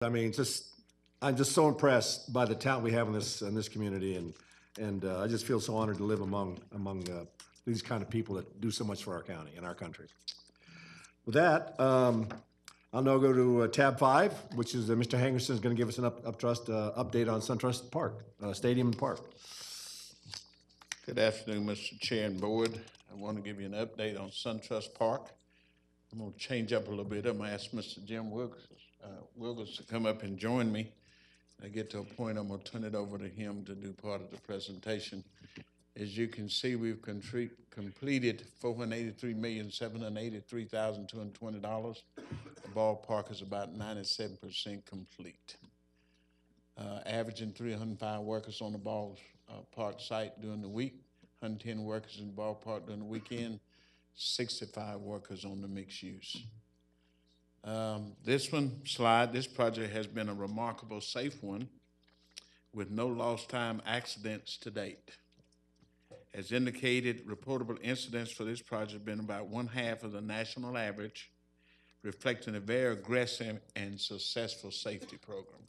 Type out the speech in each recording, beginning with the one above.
I mean, I'm just so impressed by the talent we have in this community, and I just feel so honored to live among these kind of people that do so much for our county and our country. With that, I'll now go to tab 5, which is Mr. Hangerson is going to give us an update on Suntrust Park, Stadium and Park. Good afternoon, Mr. Chair and Board. I want to give you an update on Suntrust Park. I'm going to change up a little bit. I'm going to ask Mr. Jim Wilkes to come up and join me. I get to a point, I'm going to turn it over to him to do part of the presentation. As you can see, we've completed $483,783,220. The ballpark is about 97% complete. Averaging 305 workers on the ballpark site during the week, 110 workers in the ballpark during the weekend, 65 workers on the mixed use. This project has been a remarkable safe one with no lost time accidents to date. As indicated, reportable incidents for this project have been about 1/2 of the national average, reflecting a very aggressive and successful safety program.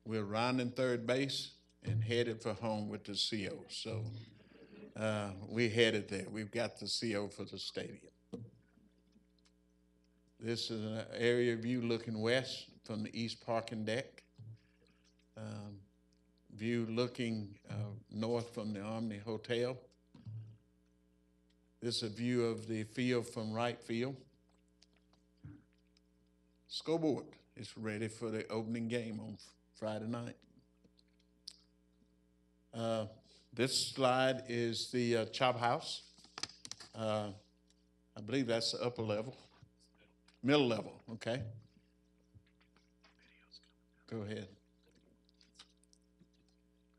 We're rounding third base and headed for home with the CO. So we're headed there. We've got the CO for the stadium. This is an area view looking west from the east parking deck. View looking north from the Omni Hotel. This is a view of the field from right field. Scoreboard is ready for the opening game on Friday night. This slide is the Chop House. I believe that's the upper level. Middle level, okay. Go ahead.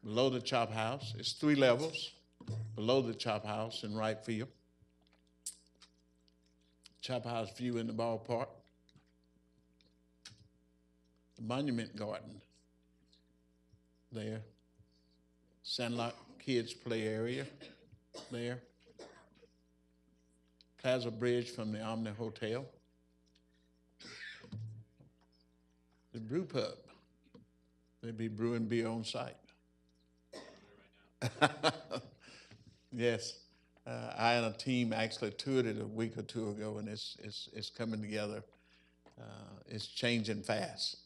Below the Chop House, it's 3 levels. Below the Chop House in right field. Chop House view in the ballpark. The Monument Garden there. Sandlot Kids Play Area there. Plaza Bridge from the Omni Hotel. The brew pub. There'd be brewing beer on site. Yes, I and a team actually toured it a week or two ago, and it's coming together. It's changing fast.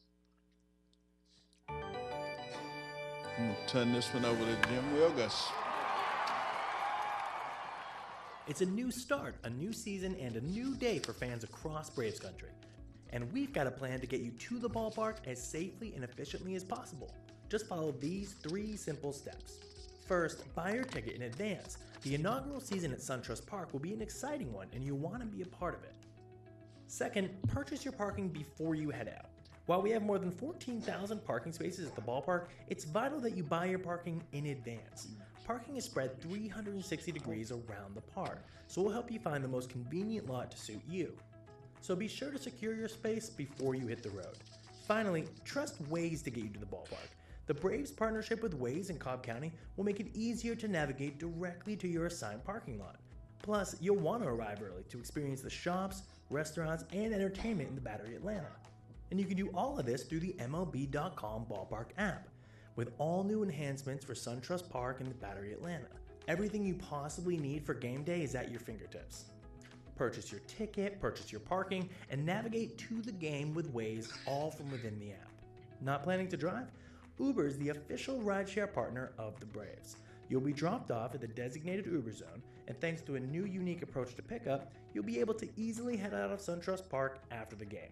I'm gonna turn this one over to Jim Wilkes. It's a new start, a new season, and a new day for fans across Braves country. And we've got a plan to get you to the ballpark as safely and efficiently as possible. Just follow these 3 simple steps. First, buy your ticket in advance. The inaugural season at Suntrust Park will be an exciting one, and you'll want to be a part of it. Second, purchase your parking before you head out. While we have more than 14,000 parking spaces at the ballpark, it's vital that you buy your parking in advance. Parking is spread 360 degrees around the park, so we'll help you find the most convenient lot to suit you. So be sure to secure your space before you hit the road. Finally, trust Waze to get you to the ballpark. The Braves' partnership with Waze in Cobb County will make it easier to navigate directly to your assigned parking lot. Plus, you'll want to arrive early to experience the shops, restaurants, and entertainment in the Battery Atlanta. And you can do all of this through the MLB.com Ballpark app, with all new enhancements for Suntrust Park and the Battery Atlanta. Everything you possibly need for game day is at your fingertips. Purchase your ticket, purchase your parking, and navigate to the game with Waze, all from within the app. Not planning to drive? Uber is the official rideshare partner of the Braves. You'll be dropped off at the designated Uber zone, and thanks to a new unique approach to pickup, you'll be able to easily head out of Suntrust Park after the game.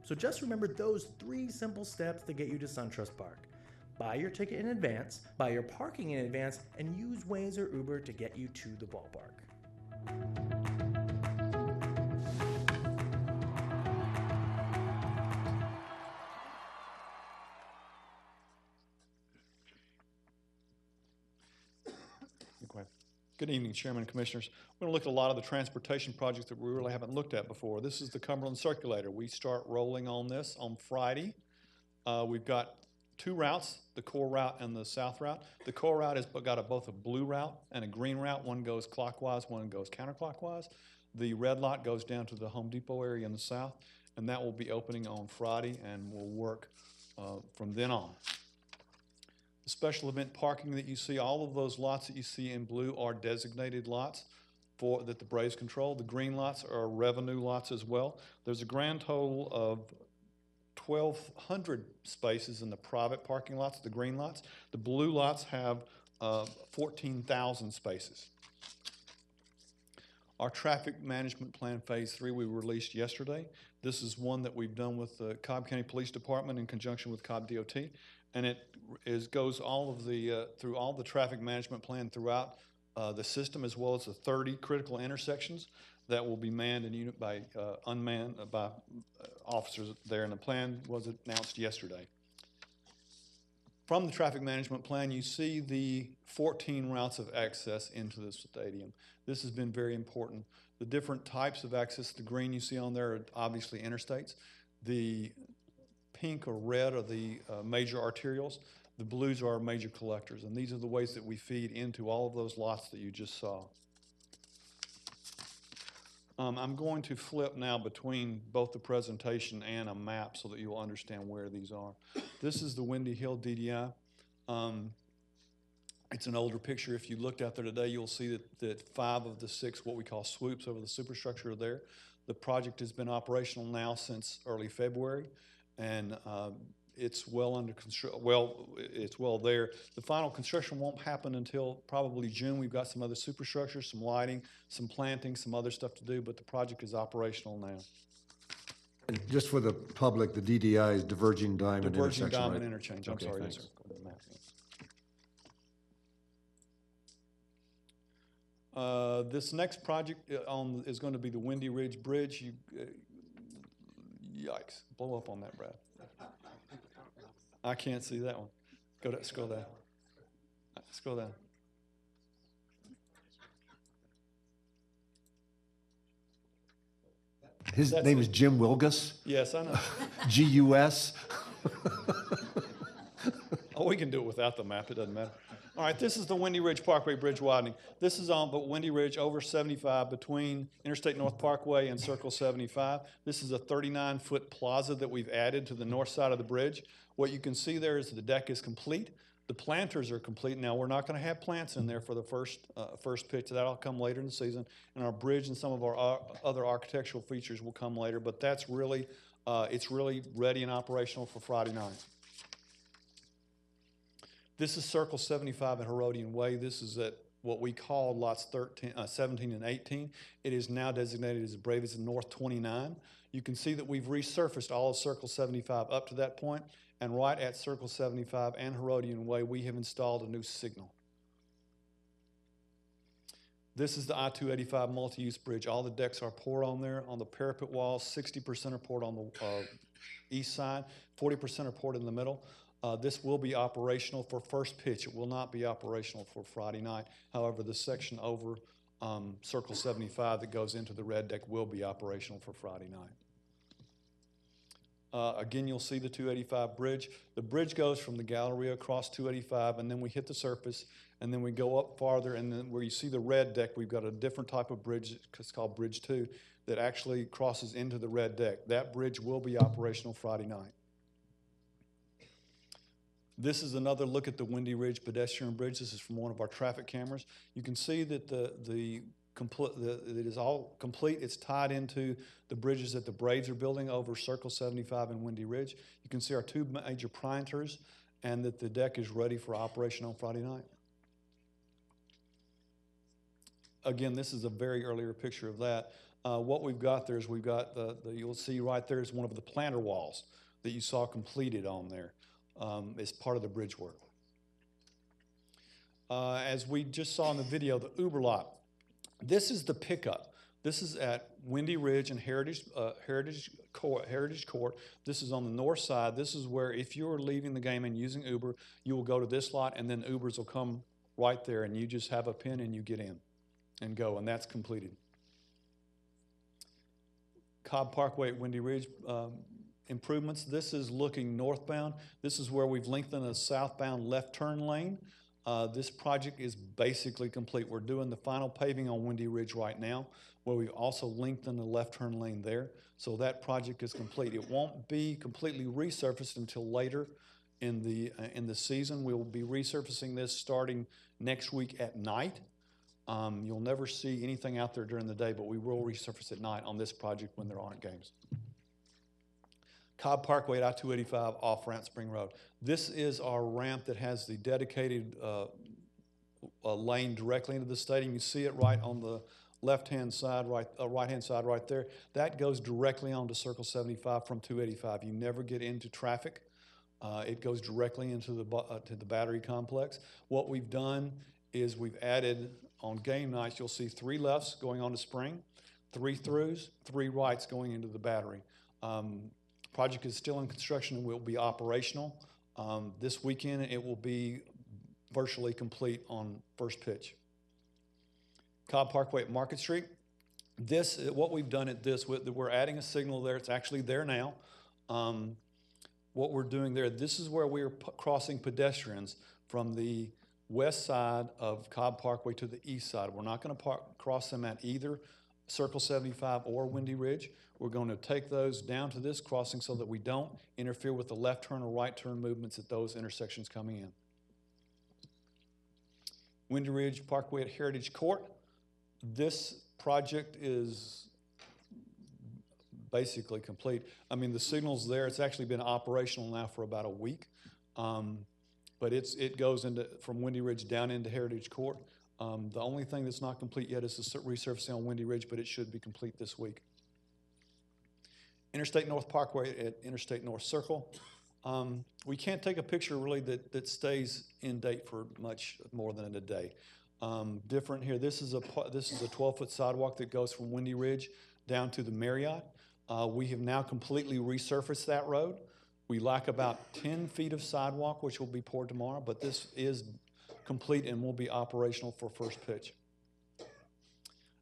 So just remember those 3 simple steps to get you to Suntrust Park. Buy your ticket in advance, buy your parking in advance, and use Waze or Uber to get you to the ballpark. Good evening, Chairman and Commissioners. We're going to look at a lot of the transportation projects that we really haven't looked at before. This is the Cumberland Circulator. We start rolling on this on Friday. We've got 2 routes, the core route and the south route. The core route has got both a blue route and a green route. One goes clockwise, one goes counterclockwise. The red lot goes down to the Home Depot area in the south, and that will be opening on Friday and will work from then on. The special event parking that you see, all of those lots that you see in blue are designated lots that the Braves control. The green lots are revenue lots as well. There's a grand total of 1,200 spaces in the private parking lots, the green lots. The blue lots have 14,000 spaces. Our traffic management plan phase 3 we released yesterday. This is one that we've done with the Cobb County Police Department in conjunction with Cobb DOT, and it goes all of the through all the traffic management plan throughout the system, as well as the 30 critical intersections that will be manned and unmanned by officers there. And the plan was announced yesterday. From the traffic management plan, you see the 14 routes of access into the stadium. This has been very important. The different types of access, the green you see on there are obviously interstates. The pink or red are the major arterials. The blues are our major collectors. And these are the ways that we feed into all of those lots that you just saw. I'm going to flip now between both the presentation and a map so that you'll understand where these are. This is the Windy Hill DDI. It's an older picture. If you looked out there today, you'll see that 5 of the 6 what we call swoops over the superstructure are there. The project has been operational now since early February, and it's well under construction. Well, it's well there. The final construction won't happen until probably June. We've got some other superstructures, some lighting, some planting, some other stuff to do, but the project is operational now. And just for the public, the DDI is diverging diamond intersection, Diverging diamond right? interchange. I'm Okay, sorry. thanks. Yes, sir. Go to the map, yeah. This next project is going to be the Windy Ridge Bridge. Yikes! Blow up on that, Brad. I can't see that one. Go down, scroll down. Scroll down. His name is Jim Wilgus, Yes, I know. G-U-S. Oh, we can do it without the map. It doesn't matter. All right, this is the Windy Ridge Parkway Bridge widening. This is on Windy Ridge over 75 between Interstate North Parkway and Circle 75. This is a 39-foot plaza that we've added to the north side of the bridge. What you can see there is the deck is complete. The planters are complete. Now, we're not going to have plants in there for the first pitch. That'll come later in the season. And our bridge and some of our other architectural features will come later. But that's really, it's really ready and operational for Friday night. This is Circle 75 at Herodian Way. This is at what we call lots 17 and 18. It is now designated as Braves North 29. You can see that we've resurfaced all of Circle 75 up to that point, and right at Circle 75 and Herodian Way, we have installed a new signal. This is the I-285 multi-use bridge. All the decks are poured on there. On the parapet walls, 60% are poured on the east side, 40% are poured in the middle. This will be operational for first pitch. It will not be operational for Friday night. However, the section over Circle 75 that goes into the red deck will be operational for Friday night. Again, you'll see the 285 bridge. The bridge goes from the Galleria across 285, and then we hit the surface, and then we go up farther, and then where you see the red deck, we've got a different type of bridge. It's called Bridge 2 that actually crosses into the red deck. That bridge will be operational Friday night. This is another look at the Windy Ridge pedestrian bridge. This is from one of our traffic cameras. You can see that it is all complete. It's tied into the bridges that the Braves are building over Circle 75 and Windy Ridge. You can see our 2 major planters and that the deck is ready for operation on Friday night. Again, this is a very earlier picture of that. What we've got there is we've got you'll see right there is one of the planter walls that you saw completed on there. As part of the bridge work. As we just saw in the video, the Uber lot. This is the pickup. This is at Windy Ridge and Heritage Court. This is on the north side. This is where if you're leaving the game and using Uber, you will go to this lot, and then Ubers will come right there, and you just have a pin and you get in and go, and that's completed. Cobb Parkway at Windy Ridge. Improvements. This is looking northbound. This is where we've lengthened a southbound left turn lane This project is basically complete. We're doing the final paving on Windy Ridge right now, where we also lengthened the left turn lane there. So that project is complete. It won't be completely resurfaced until later in the season. We will be resurfacing this starting next week at night. You'll never see anything out there during the day, but we will resurface at night on this project when there aren't games. Cobb Parkway at I-285 off Rant Spring Road. This is our ramp that has the dedicated lane directly into the stadium. You see it right on the left-hand side, right-hand side right there. That goes directly onto Circle 75 from 285. You never get into traffic. It goes directly into to the battery complex. What we've done is we've added, on game nights, you'll see 3 lefts going on to Spring, 3 throughs, 3 rights going into the battery. Project is still in construction and will be operational. This weekend, it will be virtually complete on first pitch. Cobb Parkway at Market Street. What we've done at this, we're adding a signal there. It's actually there now. What we're doing there, this is where we're crossing pedestrians from the west side of Cobb Parkway to the east side. We're not going to cross them at either Circle 75 or Windy Ridge. We're going to take those down to this crossing so that we don't interfere with the left turn or right turn movements at those intersections coming in. Windy Ridge Parkway at Heritage Court. This project is basically complete. I mean, the signal's there. It's actually been operational now for about a week. But it goes from Windy Ridge down into Heritage Court. The only thing that's not complete yet is the resurfacing on Windy Ridge, but it should be complete this week. Interstate North Parkway at Interstate North Circle. We can't take a picture really that stays in date for much more than a day. Different here, this is a 12-foot sidewalk that goes from Windy Ridge down to the Marriott. We have now completely resurfaced that road. We lack about 10 feet of sidewalk, which will be poured tomorrow, but this is complete and will be operational for first pitch.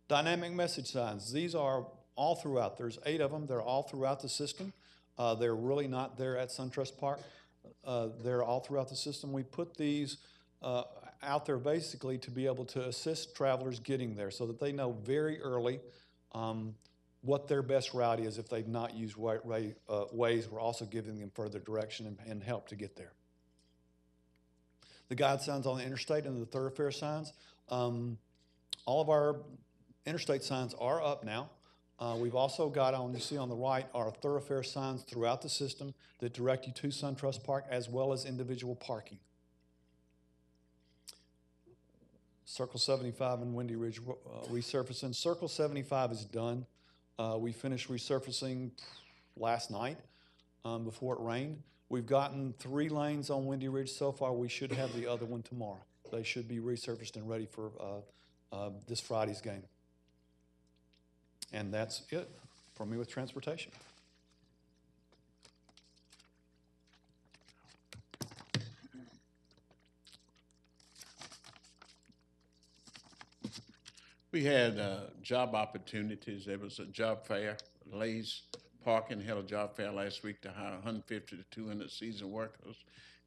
Dynamic message signs. These are all throughout. There's 8 of them. They're all throughout the system. They're really not there at Suntrust Park. They're all throughout the system. We put these out there basically to be able to assist travelers getting there so that they know very early what their best route is. If they've not used Waze, we're also giving them further direction and help to get there. The guide signs on the interstate and the thoroughfare signs. All of our interstate signs are up now. We've also got you see on the right, our thoroughfare signs throughout the system that direct you to Suntrust Park as well as individual parking. Circle 75 and Windy Ridge resurfacing. Circle 75 is done. We finished resurfacing last night before it rained. We've gotten 3 lanes on Windy Ridge so far. We should have the other one tomorrow. They should be resurfaced and ready for this Friday's game. And that's it for me with transportation. We had job opportunities. There was a job fair. Lay's Parking held a job fair last week to hire 150 to 200 seasoned workers,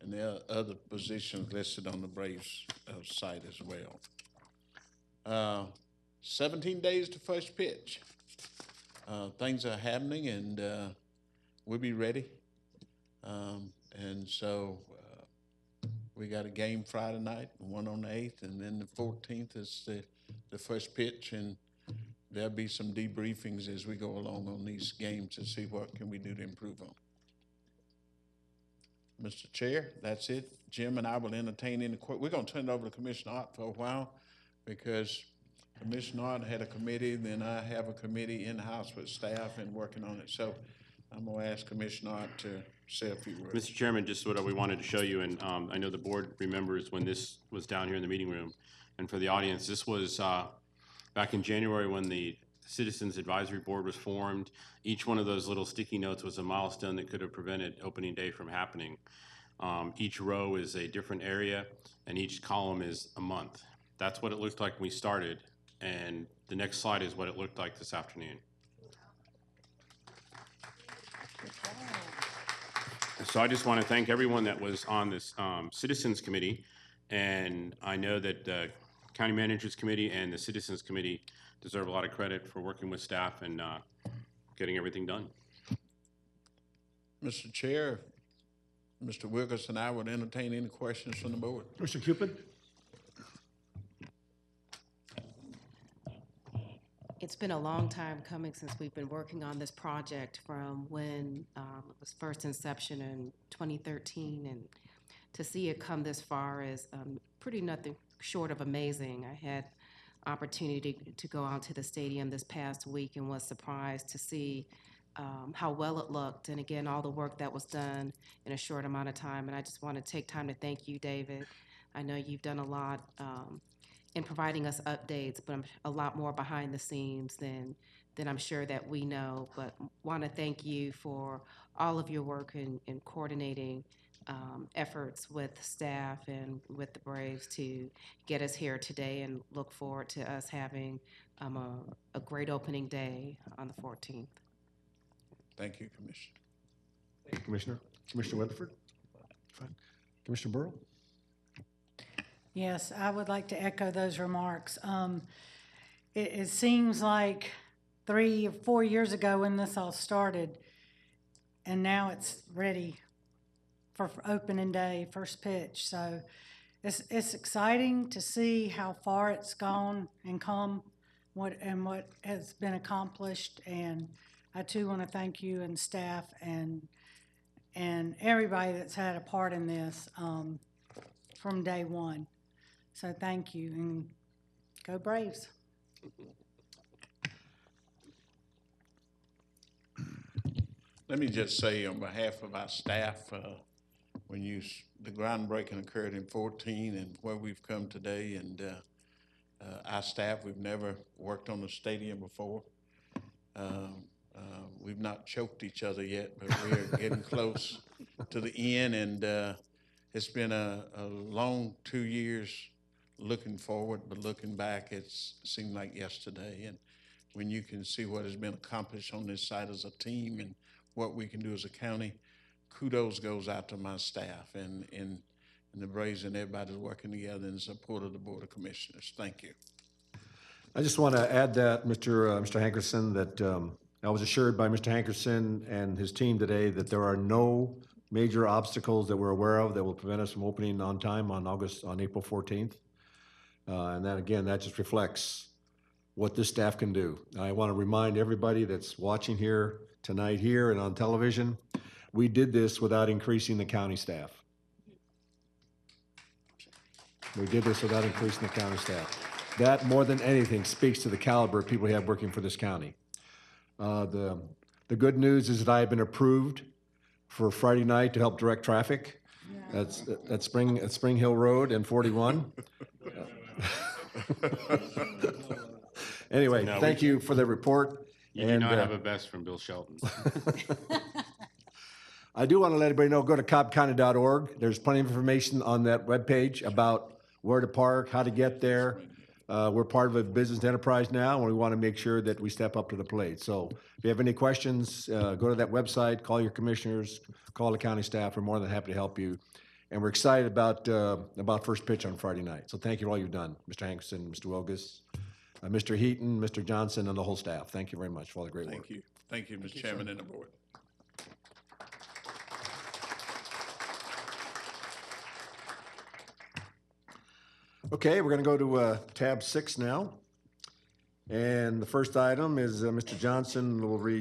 and there are other positions listed on the Braves site as well. 17 days to first pitch. Things are happening, and we'll be ready. And so we got a game Friday night, one on the 8th, and then the 14th is the first pitch, and there'll be some debriefings as we go along on these games to see what can we do to improve on. Mr. Chair, that's it. Jim and I will entertain any questions. We're going to turn it over to Commissioner Ott for a while because Commissioner Ott had a committee, then I have a committee in-house with staff and working on it. So I'm going to ask Commissioner Ott to say a few words. Mr. Chairman, just what we wanted to show you, and I know the board remembers when this was down here in the meeting room. And for the audience, this was back in January when the Citizens Advisory Board was formed. Each one of those little sticky notes was a milestone that could have prevented opening day from happening. Each row is a different area, and each column is a month. That's what it looked like when we started, and the next slide is what it looked like this afternoon. So I just want to thank everyone that was on this Citizens Committee. And I know that the County Managers Committee and the Citizens Committee deserve a lot of credit for working with staff and getting everything done. Mr. Chair, Mr. Wilkerson, I would entertain any questions from the board. Mr. Cupid? It's been a long time coming since we've been working on this project from when it was first inception in 2013, and to see it come this far is pretty nothing short of amazing. I had opportunity to go out to the stadium this past week and was surprised to see how well it looked, and again, all the work that was done in a short amount of time. And I just want to take time to thank you, David. I know you've done a lot in providing us updates, but a lot more behind the scenes than I'm sure that we know. But want to thank you for all of your work in coordinating efforts with staff and with the Braves to get us here today, and look forward to us having a great opening day on the 14th. Thank you, Commissioner. Thank you, Commissioner. Commissioner Weatherford? Fine. Commissioner Burrow? Yes, I would like to echo those remarks. It seems like 3 or 4 years ago when this all started, and now it's ready for opening day, first pitch. So it's exciting to see how far it's gone and come, what has been accomplished. And I too want to thank you and staff and everybody that's had a part in this from day one. So thank you, and go Braves. Let me just say on behalf of our staff, when the groundbreaking occurred in 14 and where we've come today, and our staff, we've never worked on a stadium before. We've not choked each other yet, but we're getting close to the end, and it's been a long 2 years looking forward, but looking back, it's seemed like yesterday. And when you can see what has been accomplished on this side as a team and what we can do as a county, kudos goes out to my staff and the Braves and everybody's working together in support of the Board of Commissioners. Thank you. I just want to add that, Mr. Hankerson, that I was assured by Mr. Hankerson and his team today that there are no major obstacles that we're aware of that will prevent us from opening on time on April 14th. And that, again, that just reflects what this staff can do. I want to remind everybody that's watching here tonight here and on television, we did this without increasing the county staff. We did this without increasing the county staff. That, more than anything, speaks to the caliber of people we have working for this county. The good news is that I have been approved for Friday night to help direct traffic. That's at Spring Hill Road and 41. Anyway, No, thank you for the report. You do not have a best from Bill Shelton. I do want to let everybody know, go to cobbcounty.org. There's plenty of information on that webpage about where to park, how to get there. We're part of a business enterprise now, and we want to make sure that we step up to the plate. So if you have any questions, go to that website, call your commissioners, call the county staff. We're more than happy to help you. And we're excited about first pitch on Friday night. So thank you for all you've done, Mr. Hankerson, Mr. Wilgus, Mr. Heaton, Mr. Johnson, and the whole staff. Thank you very much for all the great work. Thank you. Thank you, Mr. Chairman and the board. Okay, we're going to go to tab 6 now. And the first item is Mr. Johnson will read